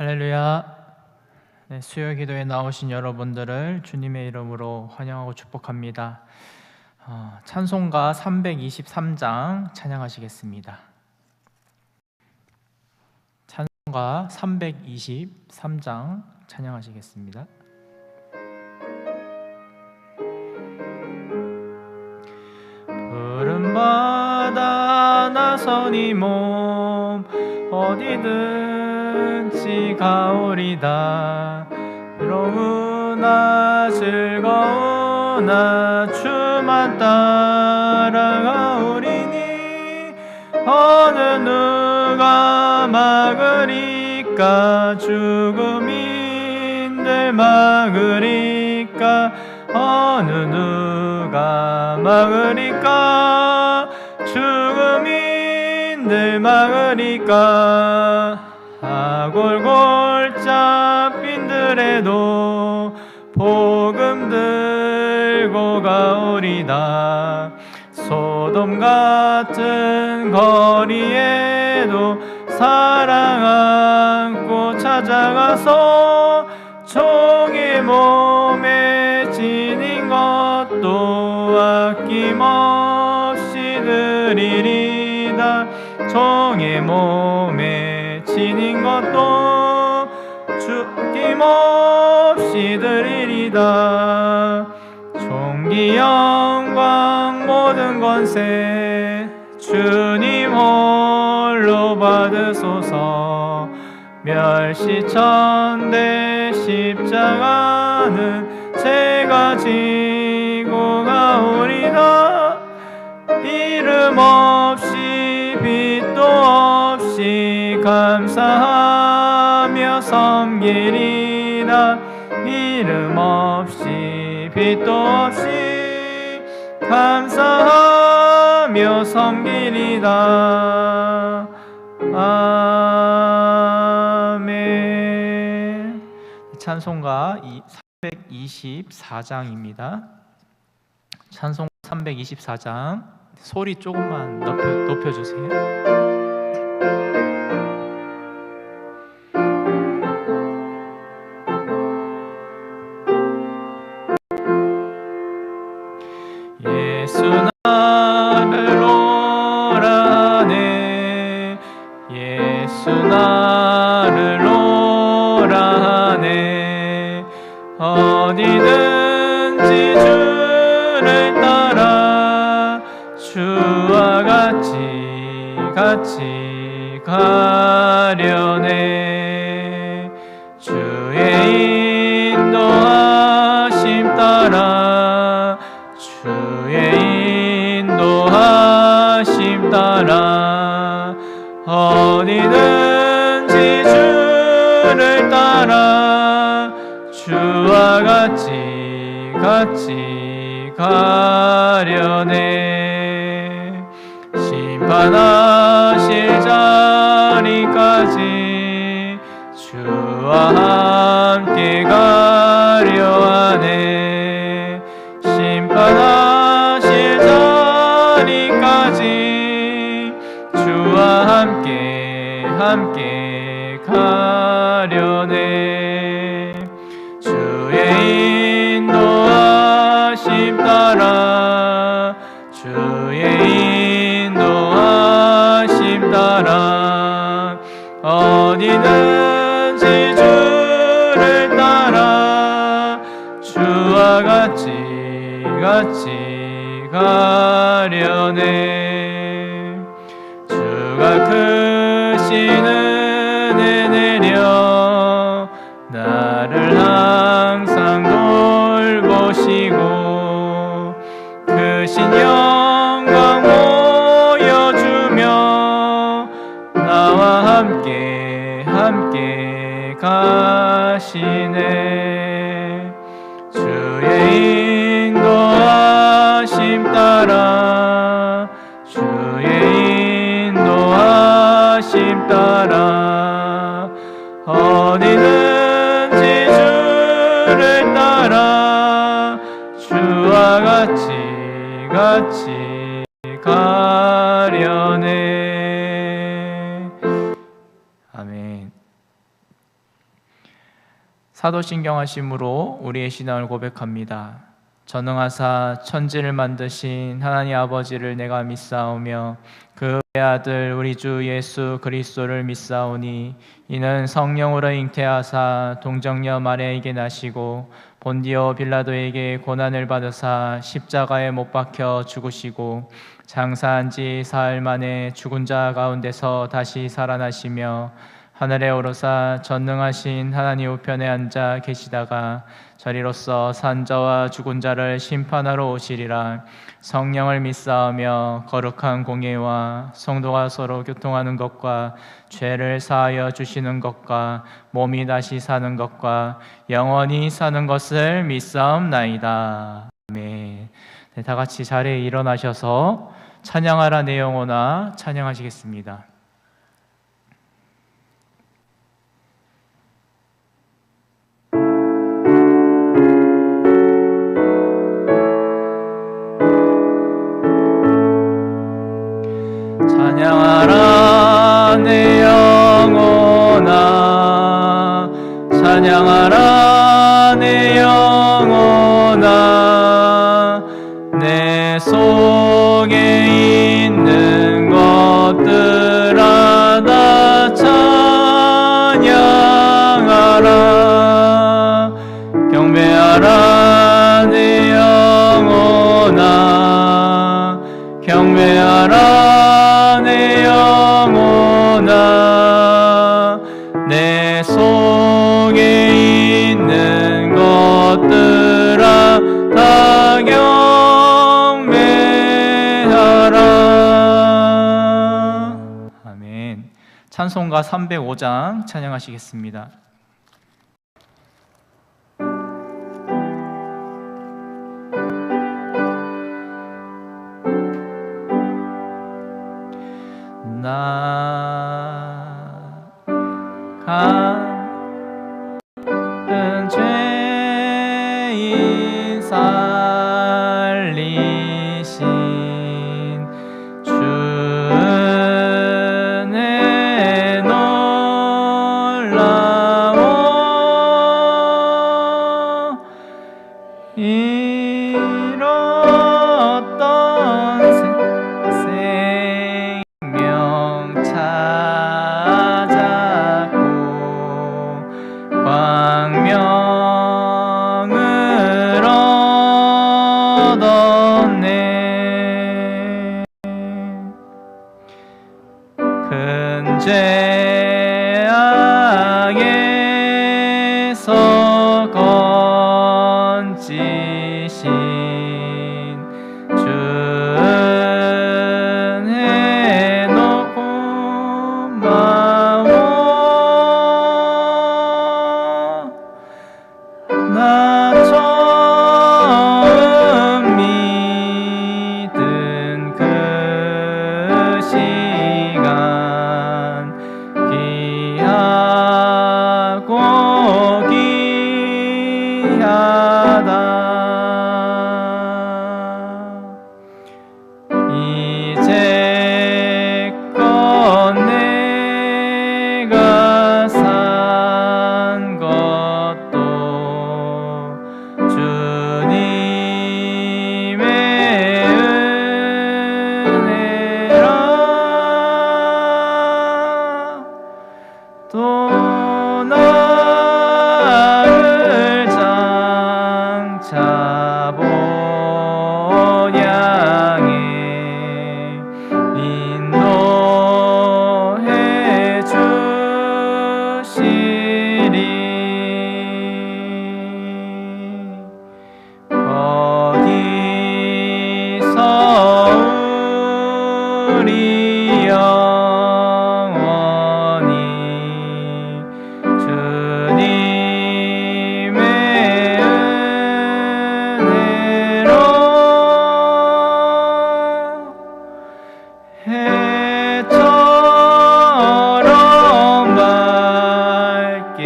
할렐루야. 네, 수요 기도에 나오신 여러분들을 주님의 이름으로 환영하고 축복합니다. 찬송가 323장 찬양하시겠습니다. 찬송가 323장 찬양하시겠습니다. 푸른 바다 나서니 몸 어디든지 가오리다. 외로우나 즐거우나 주만 따라가오리니 어느 누가 막으리까. 죽음인들 막으리까. 어느 누가 막으리까. 죽음인들 막으리까. 하골골짜 빈들에도 복음 들고 가오리다. 소돔 같은 거리에도 사랑 안고 찾아가서 종의 몸에 지닌 것도 아낌없이 드리리다. 종의 몸에 지닌 것도 아낌없이 드리리다. 존귀 영광 모든 권세 주님 홀로 받으소서. 멸시천대 십자가는 제가 지고 가오리다. 이름 없이 빛도 없이 감사하며 섬기리다. 이름 없이 빛도 없이 감사하며 섬기리다. 아멘. 찬송가 324장입니다. 찬송가 324장 소리 조금만 높여주세요. 예수 나를 오라네. 예수 나를 오라네. 어디든지 주를 따라 주와 같이 가려네. 주의 인도하심 따라 주의 인도하심 따라 어디든지 주를 따라 주와 같이 가려네. 심판하실 자리까지 주와 함께 가려 하네. 심판하실 자리까지 주와 함께 가려네. 주의 인도하심 따라 주의 인도하심 따라 어디든지 주를 따라 주와 같이 가려네. 주가 크신 은혜 내려 나를 항상 돌보시고 크신 영광 보여주며 나와 함께 가시네. 주의 인도하심 따라 주의 인도하심 따라 어디든지 주를 따라 주와 같이 가려네. 아멘. 사도신경하심으로 우리의 신앙을 고백합니다. 전능하사 천지를 만드신 하나님 아버지를 내가 믿사오며 그 아들 우리 주 예수 그리스도를 믿사오니 이는 성령으로 잉태하사 동정녀 마리아에게 나시고 본디오 빌라도에게 고난을 받으사 십자가에 못 박혀 죽으시고 장사한 지 사흘 만에 죽은 자 가운데서 다시 살아나시며 하늘에 오르사 전능하신 하나님 우편에 앉아 계시다가 저리로서 산 자와 죽은 자를 심판하러 오시리라. 성령을 믿사오며 거룩한 공예와 성도가 서로 교통하는 것과 죄를 사하여 주시는 것과 몸이 다시 사는 것과 영원히 사는 것을 믿사옵나이다. 아멘. 네, 다 같이 자리에 일어나셔서 찬양하라 내 영혼아 찬양하시겠습니다. 찬양하라 내 영혼아 찬양하라 내 영혼아 내 속에 있는 것들아 다 찬양하라 경배하라 내 영혼아 경배하라 내 영혼아 내 속에 있는 것들아 다 경배하라. 아멘. 찬송가 305장 찬양하시겠습니다. 나간 죄인 살리신 주 은혜 놀라워 잃었던 생명 찾았고 광명을 얻었네. 큰 죄악에서 건지신 주 은혜 고마워. 나 처음 믿은 그 시간 귀하고 귀하다. 이제껏 내가 산 것도 주님의 은혜라. 또 나를 장차 본 양에 인도해 주시리. 거기서 우리 영원히 주님의 은혜로 해처럼 밝게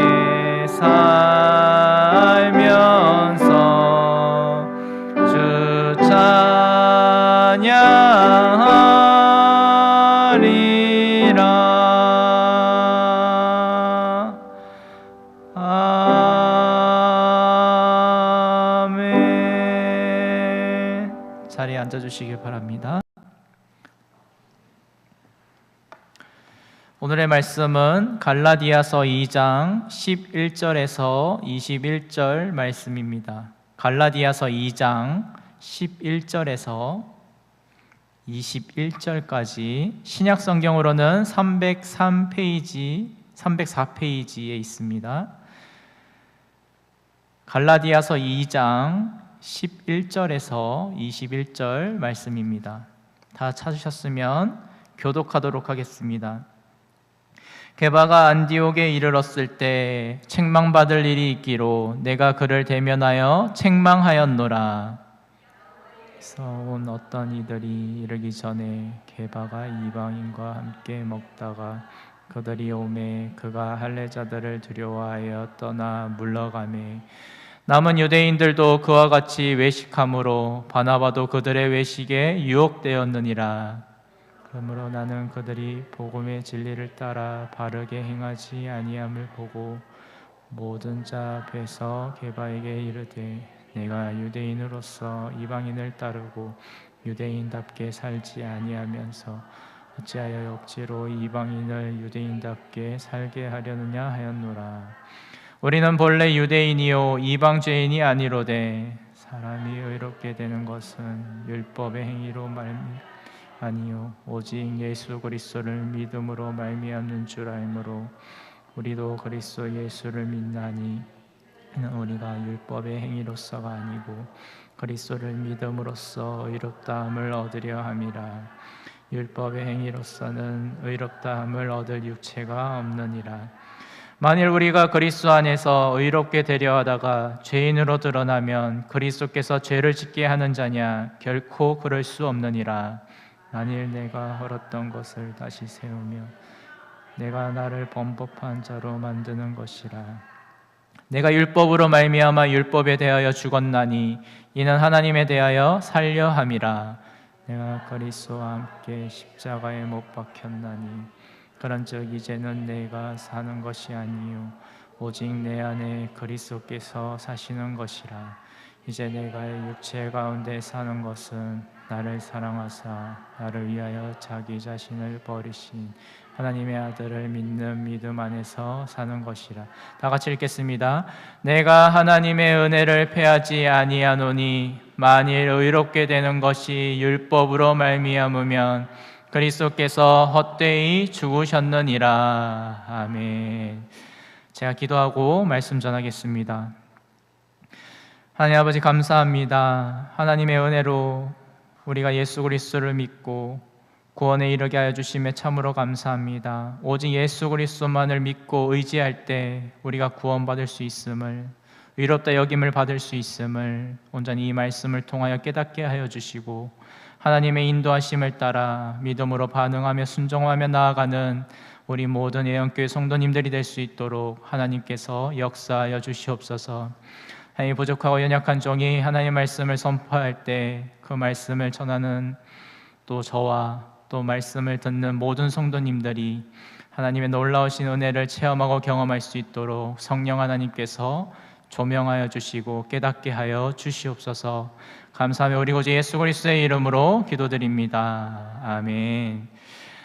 살면서 주 찬양하리라. 주시기 바랍니다. 오늘의 말씀은 갈라디아서 2장 11절에서 21절 말씀입니다. 갈라디아서 2장 11절에서 21절까지 신약 성경으로는 304페이지에 있습니다. 갈라디아서 2장 11절에서 21절 말씀입니다. 다 찾으셨으면 교독하도록 하겠습니다. 게바가 안디옥에 이르렀을 때 책망받을 일이 있기로 내가 그를 대면하여 책망하였노라. 그래서 온 어떤 이들이 이르기 전에 게바가 이방인과 함께 먹다가 그들이 오매 그가 할례자들을 두려워하여 떠나 물러가매 남은 유대인들도 그와 같이 외식함으로 바나바도 그들의 외식에 유혹되었느니라. 그러므로 나는 그들이 복음의 진리를 따라 바르게 행하지 아니함을 보고 모든 자 앞에서 게바에게 이르되 내가 유대인으로서 이방인을 따르고 유대인답게 살지 아니하면서 어찌하여 억지로 이방인을 유대인답게 살게 하려느냐 하였노라. 우리는 본래 유대인이요 이방 죄인이 아니로되 사람이 의롭게 되는 것은 율법의 행위로 아니요 오직 예수 그리스도를 믿음으로 말미암는 줄 알므로 우리도 그리스도 예수를 믿나니 이는 우리가 율법의 행위로서가 아니고 그리스도를 믿음으로써 의롭다함을 얻으려 함이라. 율법의 행위로서는 의롭다함을 얻을 육체가 없느니라. 만일 우리가 그리스도 안에서 의롭게 되려 하다가 죄인으로 드러나면 그리스도께서 죄를 짓게 하는 자냐? 결코 그럴 수 없느니라. 만일 내가 헐었던 것을 다시 세우며 내가 나를 범법한 자로 만드는 것이라. 내가 율법으로 말미암아 율법에 대하여 죽었나니 이는 하나님에 대하여 살려 함이라. 내가 그리스도와 함께 십자가에 못 박혔나니 그런즉 이제는 내가 사는 것이 아니요 오직 내 안에 그리스도께서 사시는 것이라. 이제 내가 육체 가운데 사는 것은 나를 사랑하사 나를 위하여 자기 자신을 버리신 하나님의 아들을 믿는 믿음 안에서 사는 것이라. 다 같이 읽겠습니다. 내가 하나님의 은혜를 패하지 아니하노니 만일 의롭게 되는 것이 율법으로 말미암으면 그리스도께서 헛되이 죽으셨느니라. 아멘. 제가 기도하고 말씀 전하겠습니다. 하나님 아버지 감사합니다. 하나님의 은혜로 우리가 예수 그리스도를 믿고 구원에 이르게 하여 주심에 참으로 감사합니다. 오직 예수 그리스도만을 믿고 의지할 때 우리가 구원받을 수 있음을, 의롭다 여김을 받을 수 있음을 온전히 이 말씀을 통하여 깨닫게 하여 주시고 하나님의 인도하심을 따라 믿음으로 반응하며 순종하며 나아가는 우리 모든 예언교회 성도님들이 될 수 있도록 하나님께서 역사하여 주시옵소서. 하나님 부족하고 연약한 종이 하나님의 말씀을 선포할 때 그 말씀을 전하는 또 저와 또 말씀을 듣는 모든 성도님들이 하나님의 놀라우신 은혜를 체험하고 경험할 수 있도록 성령 하나님께서 조명하여 주시고 깨닫게 하여 주시옵소서. 감사하며 우리 구주 예수 그리스도의 이름으로 기도드립니다. 아멘.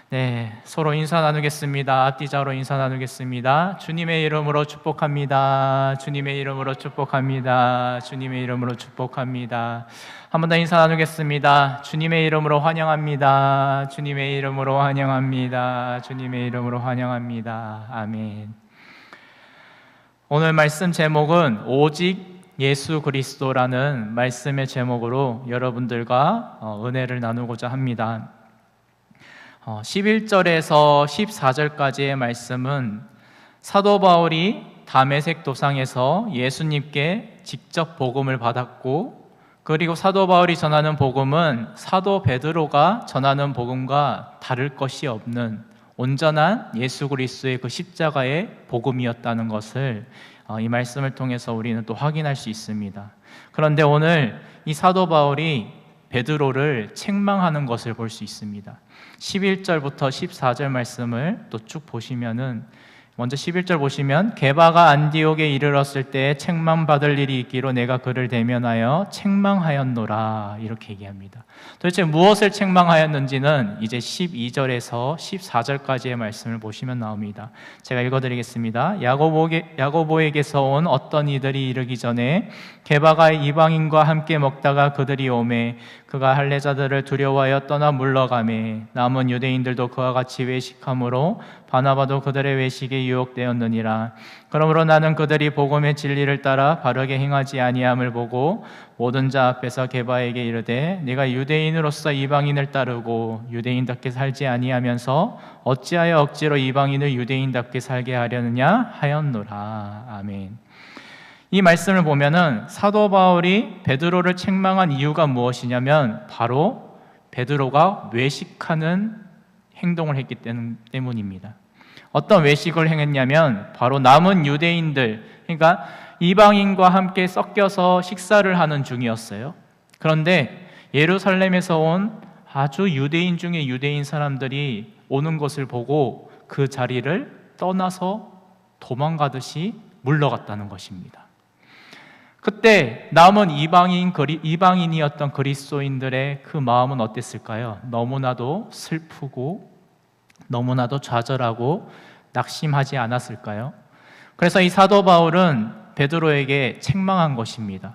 네, 서로 인사 나누겠습니다. 앞뒤자로 인사 나누겠습니다. 주님의 이름으로 축복합니다. 주님의 이름으로 축복합니다. 주님의 이름으로 축복합니다. 한 번 더 인사 나누겠습니다. 주님의 이름으로 환영합니다. 주님의 이름으로 환영합니다. 주님의 이름으로 환영합니다. 아멘. 오늘 말씀 제목은 오직 예수 그리스도라는 말씀의 제목으로 여러분들과 은혜를 나누고자 합니다. 11절에서 14절까지의 말씀은 사도 바울이 다메섹 도상에서 예수님께 직접 복음을 받았고, 그리고 사도 바울이 전하는 복음은 사도 베드로가 전하는 복음과 다를 것이 없는 온전한 예수 그리스도의 그 십자가의 복음이었다는 것을 이 말씀을 통해서 우리는 또 확인할 수 있습니다. 그런데 오늘 이 사도 바울이 베드로를 책망하는 것을 볼 수 있습니다. 11절부터 14절 말씀을 또 쭉 보시면은 먼저 11절 보시면 게바가 안디옥에 이르렀을 때 책망받을 일이 있기로 내가 그를 대면하여 책망하였노라 이렇게 얘기합니다. 도대체 무엇을 책망하였는지는 이제 12절에서 14절까지의 말씀을 보시면 나옵니다. 제가 읽어드리겠습니다. 야고보에게서 온 어떤 이들이 이르기 전에 게바가 이방인과 함께 먹다가 그들이 오매 그가 할례자들을 두려워하여 떠나 물러가매 남은 유대인들도 그와 같이 외식함으로 바나바도 그들의 외식에 유혹되었느니라. 그러므로 나는 그들이 복음의 진리를 따라 바르게 행하지 아니함을 보고 모든 자 앞에서 게바에게 이르되 네가 유대인으로서 이방인을 따르고 유대인답게 살지 아니하면서 어찌하여 억지로 이방인을 유대인답게 살게 하려느냐 하였노라. 아멘. 이 말씀을 보면은 사도 바울이 베드로를 책망한 이유가 무엇이냐면 바로 베드로가 외식하는 행동을 했기 때문입니다. 어떤 외식을 행했냐면 바로 남은 유대인들, 그러니까 이방인과 함께 섞여서 식사를 하는 중이었어요. 그런데 예루살렘에서 온 아주 유대인 중에 유대인 사람들이 오는 것을 보고 그 자리를 떠나서 도망가듯이 물러갔다는 것입니다. 그때 남은 이방인이었던 그리스도인들의 그 마음은 어땠을까요? 너무나도 슬프고 너무나도 좌절하고 낙심하지 않았을까요? 그래서 이 사도 바울은 베드로에게 책망한 것입니다.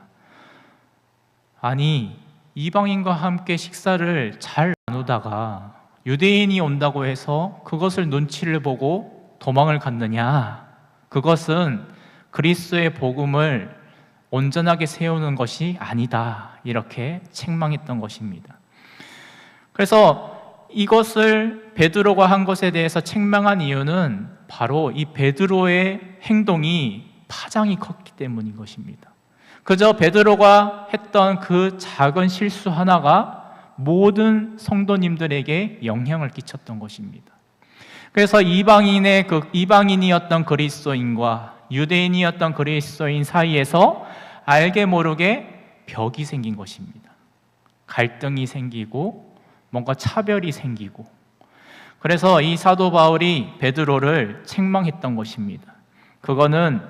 아니, 이방인과 함께 식사를 잘 나누다가 유대인이 온다고 해서 그것을 눈치를 보고 도망을 갔느냐? 그것은 그리스도의 복음을 온전하게 세우는 것이 아니다. 이렇게 책망했던 것입니다. 그래서 이것을 베드로가 한 것에 대해서 책망한 이유는 바로 이 베드로의 행동이 파장이 컸기 때문인 것입니다. 그저 베드로가 했던 그 작은 실수 하나가 모든 성도님들에게 영향을 끼쳤던 것입니다. 그래서 이방인이었던 그리스도인과 유대인이었던 그리스도인 사이에서 알게 모르게 벽이 생긴 것입니다. 갈등이 생기고 뭔가 차별이 생기고, 그래서 이 사도 바울이 베드로를 책망했던 것입니다. 그거는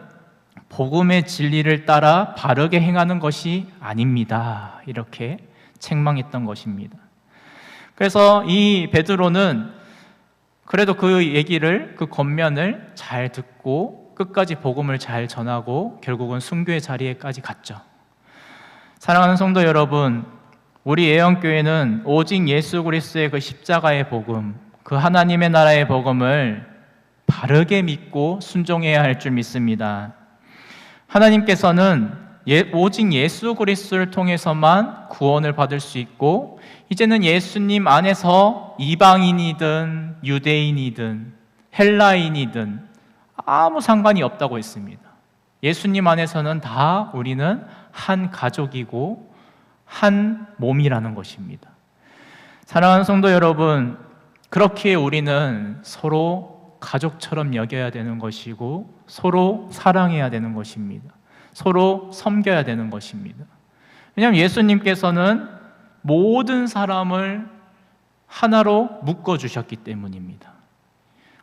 복음의 진리를 따라 바르게 행하는 것이 아닙니다. 이렇게 책망했던 것입니다. 그래서 이 베드로는 그래도 그 얘기를, 그 권면을 잘 듣고 끝까지 복음을 잘 전하고 결국은 순교의 자리에까지 갔죠. 사랑하는 성도 여러분, 우리 예언교회는 오직 예수 그리스도의 그 십자가의 복음, 그 하나님의 나라의 복음을 바르게 믿고 순종해야 할 줄 믿습니다. 하나님께서는 오직 예수 그리스도를 통해서만 구원을 받을 수 있고, 이제는 예수님 안에서 이방인이든 유대인이든 헬라인이든 아무 상관이 없다고 했습니다. 예수님 안에서는 다 우리는 한 가족이고 한 몸이라는 것입니다. 사랑하는 성도 여러분, 그렇게 우리는 서로 가족처럼 여겨야 되는 것이고 서로 사랑해야 되는 것입니다. 서로 섬겨야 되는 것입니다. 왜냐하면 예수님께서는 모든 사람을 하나로 묶어주셨기 때문입니다.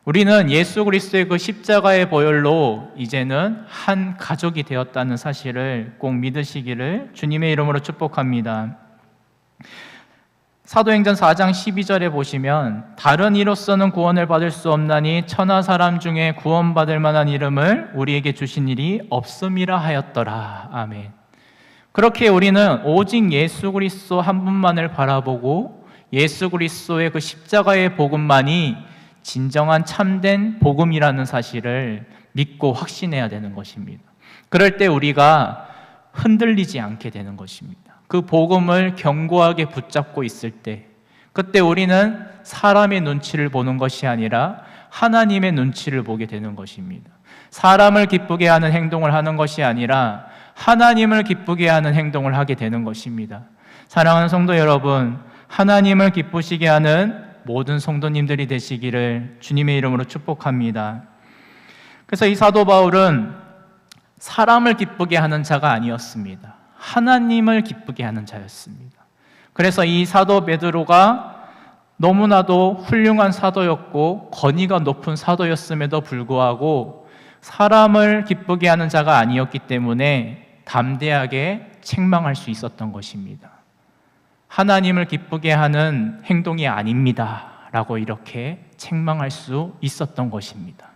우리는 예수 그리스도의 그 십자가의 보혈로 이제는 한 가족이 되었다는 사실을 꼭 믿으시기를 주님의 이름으로 축복합니다. 사도행전 4장 12절에 보시면 다른 이로서는 구원을 받을 수 없나니 천하 사람 중에 구원받을 만한 이름을 우리에게 주신 일이 없음이라 하였더라. 아멘. 그렇게 우리는 오직 예수 그리스도 한 분만을 바라보고 예수 그리스도의 그 십자가의 복음만이 진정한 참된 복음이라는 사실을 믿고 확신해야 되는 것입니다. 그럴 때 우리가 흔들리지 않게 되는 것입니다. 그 복음을 견고하게 붙잡고 있을 때, 그때 우리는 사람의 눈치를 보는 것이 아니라 하나님의 눈치를 보게 되는 것입니다. 사람을 기쁘게 하는 행동을 하는 것이 아니라 하나님을 기쁘게 하는 행동을 하게 되는 것입니다. 사랑하는 성도 여러분, 하나님을 기쁘시게 하는 모든 성도님들이 되시기를 주님의 이름으로 축복합니다. 그래서 이 사도 바울은 사람을 기쁘게 하는 자가 아니었습니다. 하나님을 기쁘게 하는 자였습니다. 그래서 이 사도 베드로가 너무나도 훌륭한 사도였고 권위가 높은 사도였음에도 불구하고 사람을 기쁘게 하는 자가 아니었기 때문에 담대하게 책망할 수 있었던 것입니다. 하나님을 기쁘게 하는 행동이 아닙니다 라고 이렇게 책망할 수 있었던 것입니다.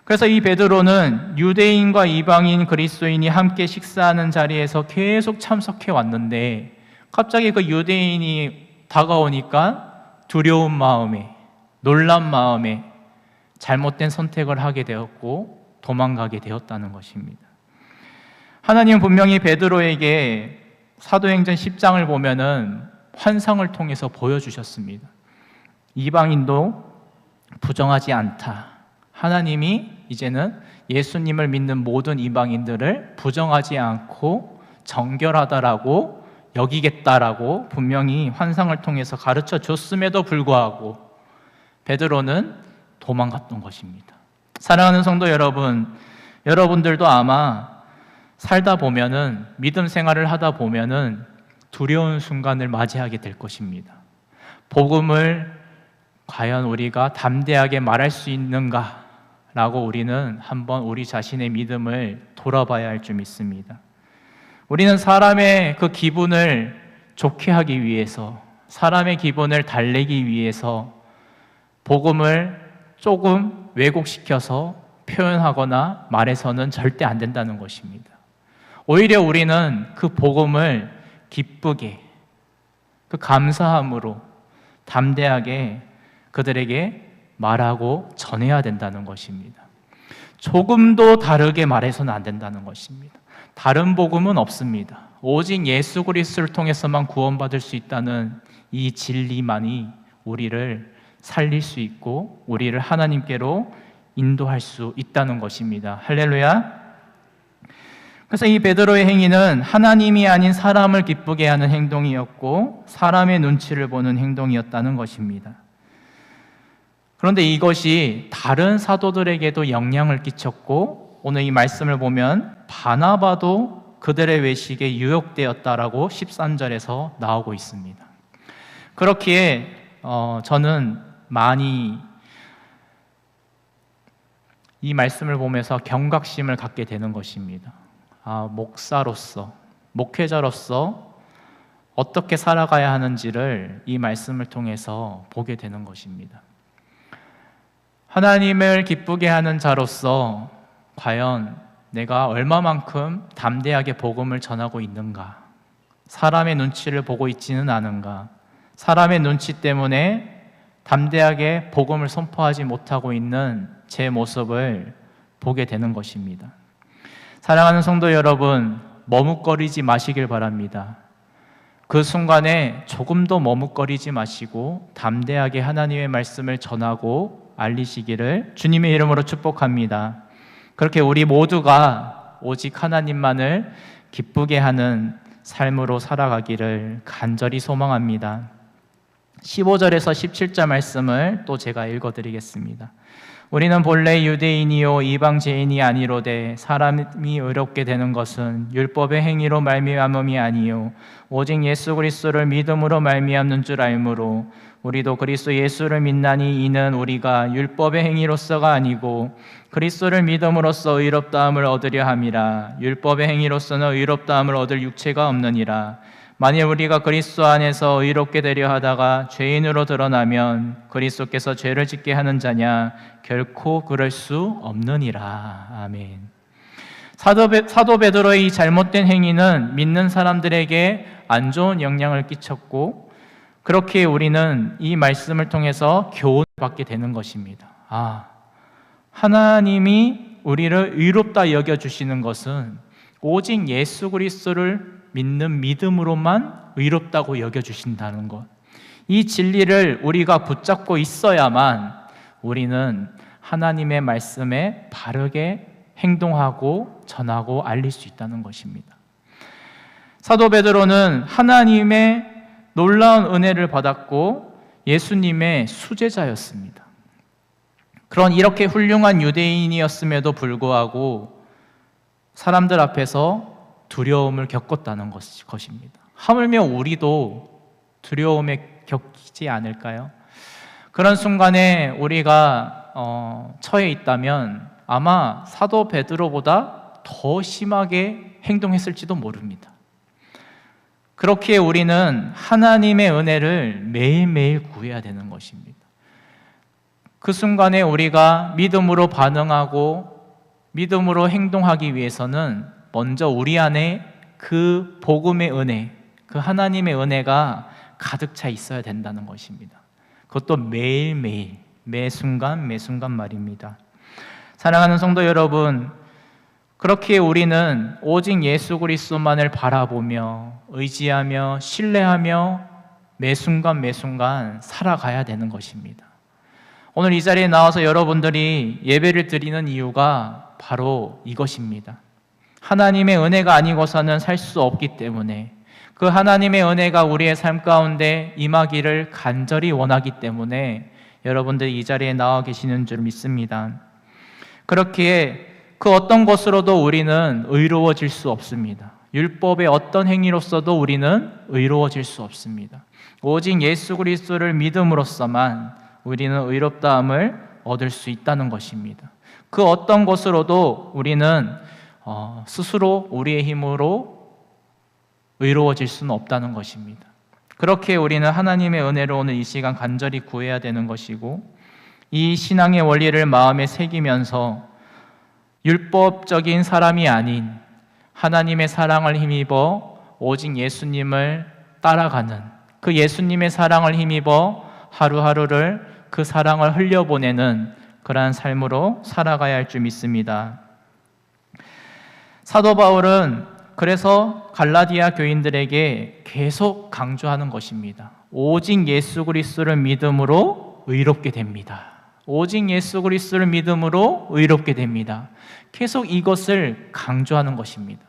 그래서 이 베드로는 유대인과 이방인 그리스도인이 함께 식사하는 자리에서 계속 참석해 왔는데 갑자기 그 유대인이 다가오니까 두려운 마음에, 놀란 마음에 잘못된 선택을 하게 되었고 도망가게 되었다는 것입니다. 하나님은 분명히 베드로에게 사도행전 10장을 보면은 환상을 통해서 보여주셨습니다. 이방인도 부정하지 않다. 하나님이 이제는 예수님을 믿는 모든 이방인들을 부정하지 않고 정결하다라고 여기겠다라고 분명히 환상을 통해서 가르쳐 줬음에도 불구하고 베드로는 도망갔던 것입니다. 사랑하는 성도 여러분, 여러분들도 아마 살다 보면은 믿음 생활을 하다 보면은 두려운 순간을 맞이하게 될 것입니다. 복음을 과연 우리가 담대하게 말할 수 있는가라고 우리는 한번 우리 자신의 믿음을 돌아봐야 할 줄 믿습니다. 우리는 사람의 그 기분을 좋게 하기 위해서, 사람의 기분을 달래기 위해서 복음을 조금 왜곡시켜서 표현하거나 말해서는 절대 안 된다는 것입니다. 오히려 우리는 그 복음을 기쁘게, 그 감사함으로 담대하게 그들에게 말하고 전해야 된다는 것입니다. 조금도 다르게 말해서는 안 된다는 것입니다. 다른 복음은 없습니다. 오직 예수 그리스도를 통해서만 구원받을 수 있다는 이 진리만이 우리를 살릴 수 있고 우리를 하나님께로 인도할 수 있다는 것입니다. 할렐루야. 그래서 이 베드로의 행위는 하나님이 아닌 사람을 기쁘게 하는 행동이었고 사람의 눈치를 보는 행동이었다는 것입니다. 그런데 이것이 다른 사도들에게도 영향을 끼쳤고 오늘 이 말씀을 보면 바나바도 그들의 외식에 유혹되었다라고 13절에서 나오고 있습니다. 그렇기에 저는 많이 이 말씀을 보면서 경각심을 갖게 되는 것입니다. 목사로서, 목회자로서 어떻게 살아가야 하는지를 이 말씀을 통해서 보게 되는 것입니다. 하나님을 기쁘게 하는 자로서 과연 내가 얼마만큼 담대하게 복음을 전하고 있는가? 사람의 눈치를 보고 있지는 않은가? 사람의 눈치 때문에 담대하게 복음을 선포하지 못하고 있는 제 모습을 보게 되는 것입니다. 사랑하는 성도 여러분, 머뭇거리지 마시길 바랍니다. 그 순간에 조금도 머뭇거리지 마시고 담대하게 하나님의 말씀을 전하고 알리시기를 주님의 이름으로 축복합니다. 그렇게 우리 모두가 오직 하나님만을 기쁘게 하는 삶으로 살아가기를 간절히 소망합니다. 15절에서 17절 말씀을 또 제가 읽어드리겠습니다. 우리는 본래 유대인이요 이방제인이 아니로되 사람이 의롭게 되는 것은 율법의 행위로 말미암음이 아니요 오직 예수 그리스도를 믿음으로 말미암는 줄 알므로 우리도 그리스도 예수를 믿나니 이는 우리가 율법의 행위로서가 아니고 그리스도를 믿음으로써 의롭다함을 얻으려 함이라. 율법의 행위로서는 의롭다함을 얻을 육체가 없느니라. 만일 우리가 그리스도 안에서 의롭게 되려 하다가 죄인으로 드러나면 그리스도께서 죄를 짓게 하는 자냐? 결코 그럴 수 없느니라. 아멘. 사도 베드로의 이 잘못된 행위는 믿는 사람들에게 안 좋은 영향을 끼쳤고 그렇게 우리는 이 말씀을 통해서 교훈을 받게 되는 것입니다. 하나님이 우리를 의롭다 여겨주시는 것은 오직 예수 그리스도를 믿는 믿음으로만 의롭다고 여겨주신다는 것. 이 진리를 우리가 붙잡고 있어야만 우리는 하나님의 말씀에 바르게 행동하고 전하고 알릴 수 있다는 것입니다. 사도 베드로는 하나님의 놀라운 은혜를 받았고 예수님의 수제자였습니다. 그런 이렇게 훌륭한 유대인이었음에도 불구하고 사람들 앞에서 두려움을 겪었다는 것입니다. 하물며 우리도 두려움에 겪이지 않을까요? 그런 순간에 우리가 처해 있다면 아마 사도 베드로보다 더 심하게 행동했을지도 모릅니다. 그렇기에 우리는 하나님의 은혜를 매일매일 구해야 되는 것입니다. 그 순간에 우리가 믿음으로 반응하고 믿음으로 행동하기 위해서는 먼저 우리 안에 그 복음의 은혜, 그 하나님의 은혜가 가득 차 있어야 된다는 것입니다. 그것도 매일매일, 매 순간 말입니다. 사랑하는 성도 여러분, 그렇기에 우리는 오직 예수 그리스도만을 바라보며 의지하며 신뢰하며 매 순간 살아가야 되는 것입니다. 오늘 이 자리에 나와서 여러분들이 예배를 드리는 이유가 바로 이것입니다. 하나님의 은혜가 아니고서는 살 수 없기 때문에, 그 하나님의 은혜가 우리의 삶 가운데 임하기를 간절히 원하기 때문에 여러분들이 이 자리에 나와 계시는 줄 믿습니다. 그렇기에 그 어떤 것으로도 우리는 의로워질 수 없습니다. 율법의 어떤 행위로서도 우리는 의로워질 수 없습니다. 오직 예수 그리스도를 믿음으로써만 우리는 의롭다함을 얻을 수 있다는 것입니다. 그 어떤 것으로도 우리는 스스로 우리의 힘으로 의로워질 수는 없다는 것입니다. 그렇게 우리는 하나님의 은혜를 오늘 이 시간 간절히 구해야 되는 것이고, 이 신앙의 원리를 마음에 새기면서 율법적인 사람이 아닌 하나님의 사랑을 힘입어 오직 예수님을 따라가는, 그 예수님의 사랑을 힘입어 하루하루를 그 사랑을 흘려보내는 그러한 삶으로 살아가야 할 줄 믿습니다. 사도 바울은 그래서 갈라디아 교인들에게 계속 강조하는 것입니다. 오직 예수 그리스도를 믿음으로 의롭게 됩니다. 오직 예수 그리스도를 믿음으로 의롭게 됩니다. 계속 이것을 강조하는 것입니다.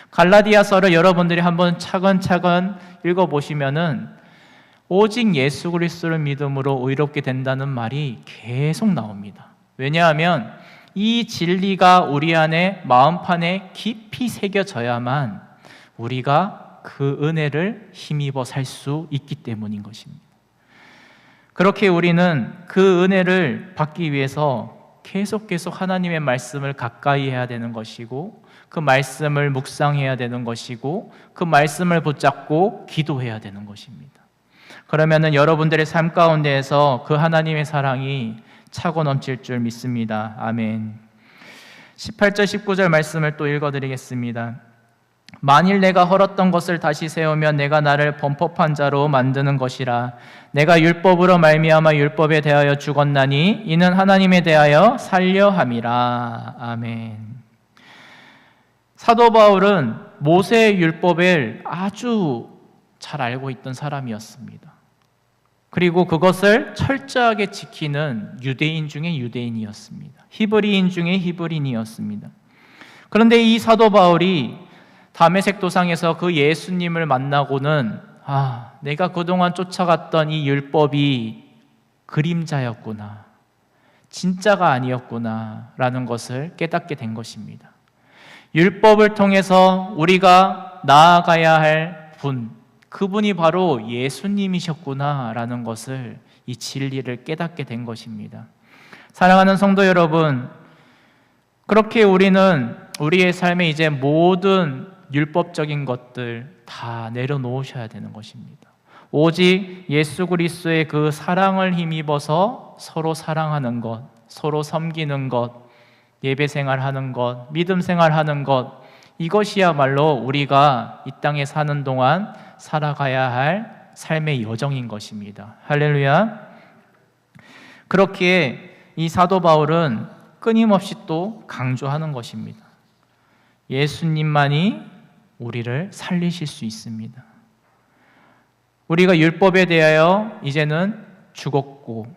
갈라디아서를 여러분들이 한번 차근차근 읽어보시면은 오직 예수 그리스도를 믿음으로 의롭게 된다는 말이 계속 나옵니다. 왜냐하면 이 진리가 우리 안에 마음판에 깊이 새겨져야만 우리가 그 은혜를 힘입어 살 수 있기 때문인 것입니다. 그렇게 우리는 그 은혜를 받기 위해서 계속 하나님의 말씀을 가까이 해야 되는 것이고, 그 말씀을 묵상해야 되는 것이고, 그 말씀을 붙잡고 기도해야 되는 것입니다. 그러면은 여러분들의 삶 가운데에서 그 하나님의 사랑이 차고 넘칠 줄 믿습니다. 아멘. 18절 19절 말씀을 또 읽어드리겠습니다. 만일 내가 헐었던 것을 다시 세우면 내가 나를 범법한 자로 만드는 것이라. 내가 율법으로 말미암아 율법에 대하여 죽었나니 이는 하나님에 대하여 살려 함이라. 아멘. 사도 바울은 모세의 율법을 아주 잘 알고 있던 사람이었습니다. 그리고 그것을 철저하게 지키는 유대인 중에 유대인이었습니다. 히브리인 중에 히브리인이었습니다. 그런데 이 사도 바울이 다메섹 도상에서 그 예수님을 만나고는 내가 그동안 쫓아갔던 이 율법이 그림자였구나, 진짜가 아니었구나 라는 것을 깨닫게 된 것입니다. 율법을 통해서 우리가 나아가야 할 그분이 바로 예수님이셨구나 라는 것을, 이 진리를 깨닫게 된 것입니다. 사랑하는 성도 여러분, 그렇게 우리는 우리의 삶에 이제 모든 율법적인 것들 다 내려놓으셔야 되는 것입니다. 오직 예수 그리스도의 그 사랑을 힘입어서 서로 사랑하는 것, 서로 섬기는 것, 예배 생활하는 것, 믿음 생활하는 것, 이것이야말로 우리가 이 땅에 사는 동안 살아가야 할 삶의 여정인 것입니다. 할렐루야. 그렇기에 이 사도 바울은 끊임없이 또 강조하는 것입니다. 예수님만이 우리를 살리실 수 있습니다. 우리가 율법에 대하여 이제는 죽었고,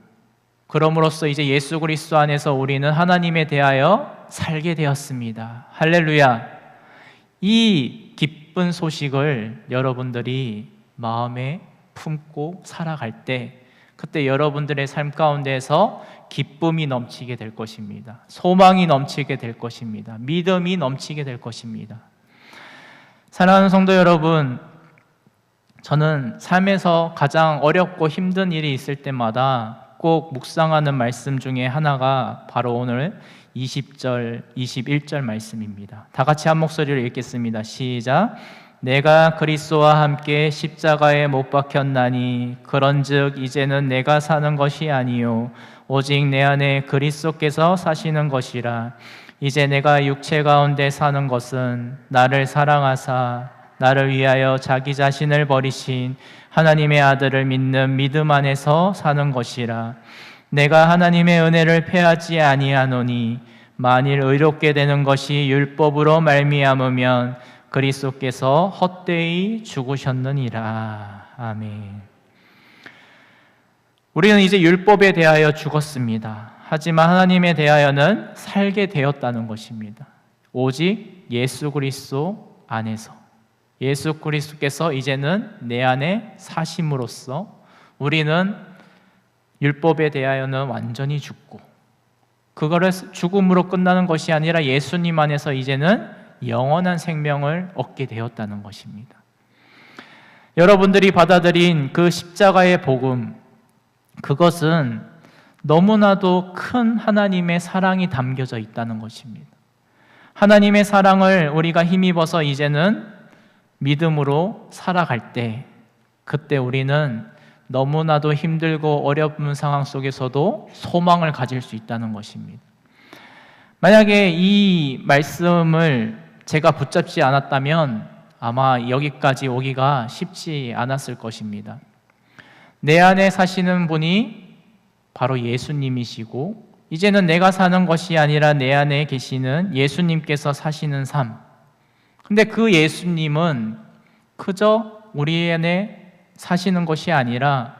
그럼으로써 이제 예수 그리스도 안에서 우리는 하나님에 대하여 살게 되었습니다. 할렐루야. 이 기쁜 소식을 여러분들이 마음에 품고 살아갈 때, 그때 여러분들의 삶 가운데에서 기쁨이 넘치게 될 것입니다. 소망이 넘치게 될 것입니다. 믿음이 넘치게 될 것입니다. 사랑하는 성도 여러분, 저는 삶에서 가장 어렵고 힘든 일이 있을 때마다 꼭 묵상하는 말씀 중에 하나가 바로 오늘 20절, 21절 말씀입니다. 다 같이 한 목소리로 읽겠습니다. 시작. 내가 그리스도와 함께 십자가에 못 박혔나니 그런즉 이제는 내가 사는 것이 아니요 오직 내 안에 그리스도께서 사시는 것이라. 이제 내가 육체 가운데 사는 것은 나를 사랑하사 나를 위하여 자기 자신을 버리신 하나님의 아들을 믿는 믿음 안에서 사는 것이라. 내가 하나님의 은혜를 패하지 아니하노니 만일 의롭게 되는 것이 율법으로 말미암으면 그리스도께서 헛되이 죽으셨느니라. 아멘. 우리는 이제 율법에 대하여 죽었습니다. 하지만 하나님에 대하여는 살게 되었다는 것입니다. 오직 예수 그리스도 안에서. 예수 그리스도께서 이제는 내 안에 사심으로써 우리는 율법에 대하여는 완전히 죽고, 그거를 죽음으로 끝나는 것이 아니라 예수님 안에서 이제는 영원한 생명을 얻게 되었다는 것입니다. 여러분들이 받아들인 그 십자가의 복음, 그것은 너무나도 큰 하나님의 사랑이 담겨져 있다는 것입니다. 하나님의 사랑을 우리가 힘입어서 이제는 믿음으로 살아갈 때, 그때 우리는 너무나도 힘들고 어려운 상황 속에서도 소망을 가질 수 있다는 것입니다. 만약에 이 말씀을 제가 붙잡지 않았다면 아마 여기까지 오기가 쉽지 않았을 것입니다. 내 안에 사시는 분이 바로 예수님이시고, 이제는 내가 사는 것이 아니라 내 안에 계시는 예수님께서 사시는 삶. 근데 그 예수님은 그저 우리 안에 사시는 것이 아니라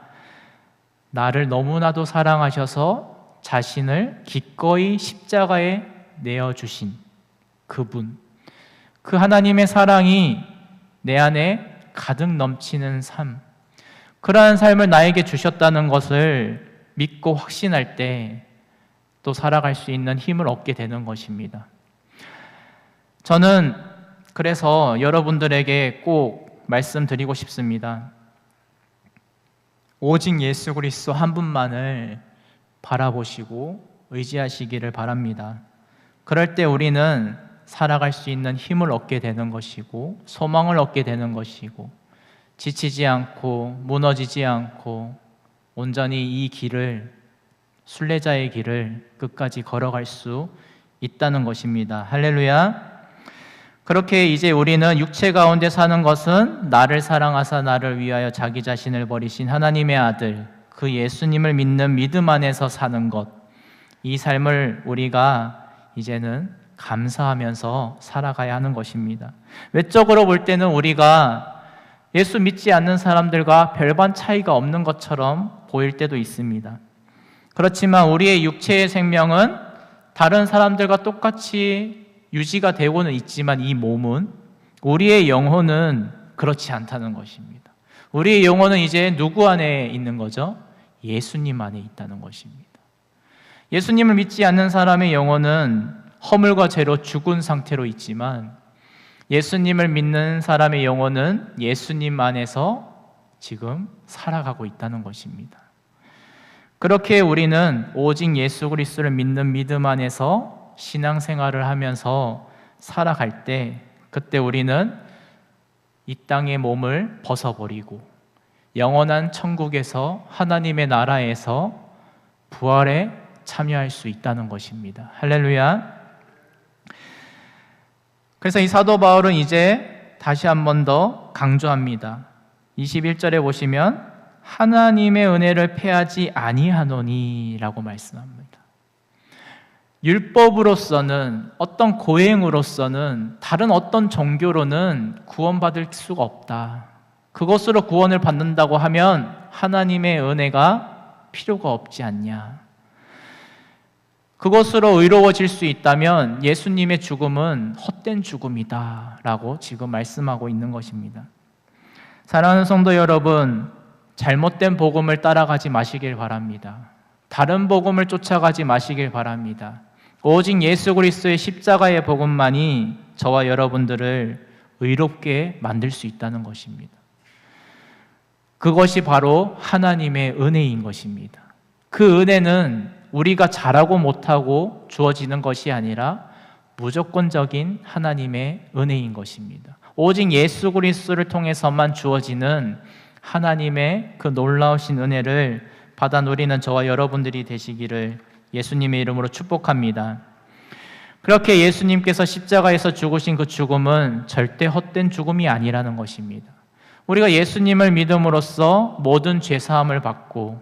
나를 너무나도 사랑하셔서 자신을 기꺼이 십자가에 내어주신 그분, 그 하나님의 사랑이 내 안에 가득 넘치는 삶, 그러한 삶을 나에게 주셨다는 것을 믿고 확신할 때 또 살아갈 수 있는 힘을 얻게 되는 것입니다. 저는 그래서 여러분들에게 꼭 말씀드리고 싶습니다. 오직 예수 그리스도 한 분만을 바라보시고 의지하시기를 바랍니다. 그럴 때 우리는 살아갈 수 있는 힘을 얻게 되는 것이고, 소망을 얻게 되는 것이고, 지치지 않고 무너지지 않고 온전히 이 길을, 순례자의 길을 끝까지 걸어갈 수 있다는 것입니다. 할렐루야. 그렇게 이제 우리는 육체 가운데 사는 것은 나를 사랑하사 나를 위하여 자기 자신을 버리신 하나님의 아들, 그 예수님을 믿는 믿음 안에서 사는 것, 이 삶을 우리가 이제는 감사하면서 살아가야 하는 것입니다. 외적으로 볼 때는 우리가 예수 믿지 않는 사람들과 별반 차이가 없는 것처럼 보일 때도 있습니다. 그렇지만 우리의 육체의 생명은 다른 사람들과 똑같이 유지가 되고는 있지만 이 몸은, 우리의 영혼은 그렇지 않다는 것입니다. 우리의 영혼은 이제 누구 안에 있는 거죠? 예수님 안에 있다는 것입니다. 예수님을 믿지 않는 사람의 영혼은 허물과 죄로 죽은 상태로 있지만, 예수님을 믿는 사람의 영혼은 예수님 안에서 지금 살아가고 있다는 것입니다. 그렇게 우리는 오직 예수 그리스도를 믿는 믿음 안에서 신앙생활을 하면서 살아갈 때, 그때 우리는 이 땅의 몸을 벗어버리고 영원한 천국에서, 하나님의 나라에서 부활에 참여할 수 있다는 것입니다. 할렐루야. 그래서 이 사도 바울은 이제 다시 한 번 더 강조합니다. 21절에 보시면 하나님의 은혜를 패하지 아니하노니 라고 말씀합니다. 율법으로서는, 어떤 고행으로서는, 다른 어떤 종교로는 구원받을 수가 없다. 그것으로 구원을 받는다고 하면 하나님의 은혜가 필요가 없지 않냐. 그것으로 의로워질 수 있다면 예수님의 죽음은 헛된 죽음이다 라고 지금 말씀하고 있는 것입니다. 사랑하는 성도 여러분, 잘못된 복음을 따라가지 마시길 바랍니다. 다른 복음을 쫓아가지 마시길 바랍니다. 오직 예수 그리스도의 십자가의 복음만이 저와 여러분들을 의롭게 만들 수 있다는 것입니다. 그것이 바로 하나님의 은혜인 것입니다. 그 은혜는 우리가 잘하고 못하고 주어지는 것이 아니라 무조건적인 하나님의 은혜인 것입니다. 오직 예수 그리스도를 통해서만 주어지는 하나님의 그 놀라우신 은혜를 받아 누리는 저와 여러분들이 되시기를 예수님의 이름으로 축복합니다. 그렇게 예수님께서 십자가에서 죽으신 그 죽음은 절대 헛된 죽음이 아니라는 것입니다. 우리가 예수님을 믿음으로써 모든 죄사함을 받고